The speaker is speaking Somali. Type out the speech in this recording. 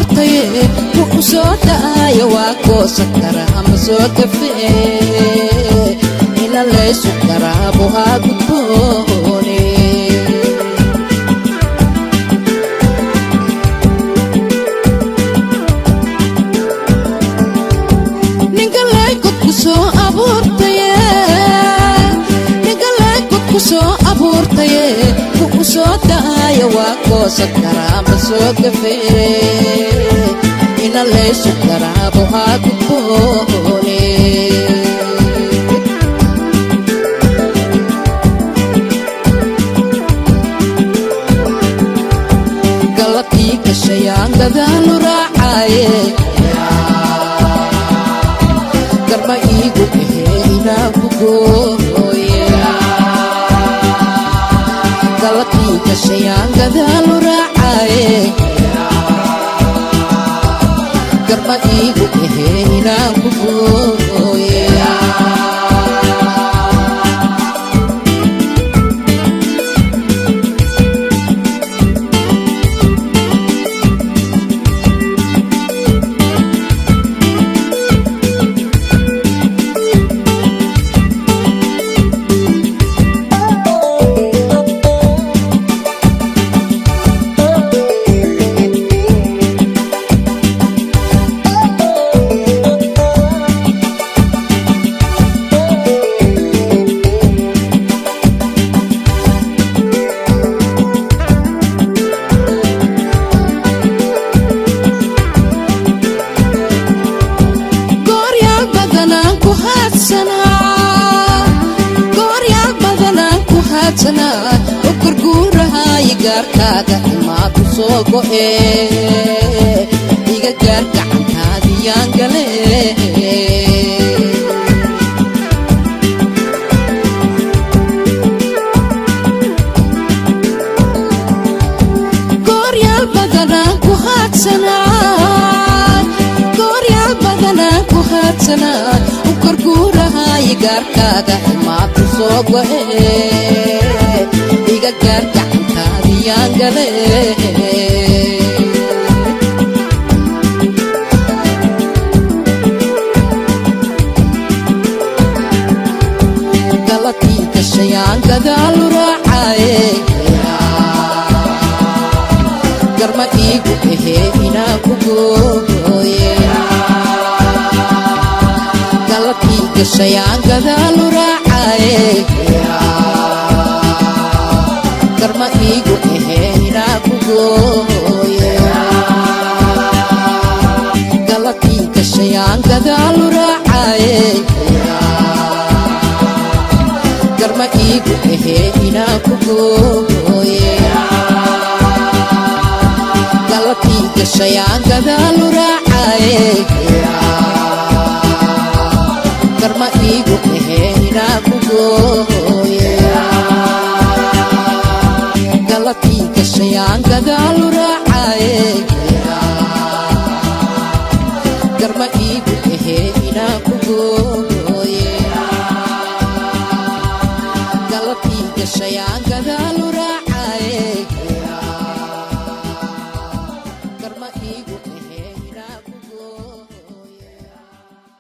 abuurtaye wuxuu soo da'aya waa goosan karaa ma soo gafee ina laysu garaabo haa gudboone ninka laygod ku soo abuurtaye soo abuurtaye wuxuu soo da'aya waa goosan karaa ma soo gafee ina laysu garaabo haa gudboone galabtii gashayaan gadaalu raacaye garma iigu ahee inaan ku gooye galabtii gashayaan gadaalu raacaye garma iigu ahee inaan ku gooye ukurguurahaay gaarkaaga imaa ku soo go'ee iga gaar gacantaadiyaan galee gooryaal badanaan ku haadsanaa ukurguurahaay gaarkaaga imaa ku soo go'ee iga gaar gacantaadiyaan galee galabtii gashayaan gadaalu raacaye garma iigu ahee inaan ku gooye galabtii gashayaan gadaalu raacaye garma iigu ahee inaan ku gooye galabtii gashayaan gadaalu raacaye garma iigu ahee inaan ku gooye galabtii gashayaan gadaalu raacaye garma iigu ahee inaan ku gooye galabtii gashayaan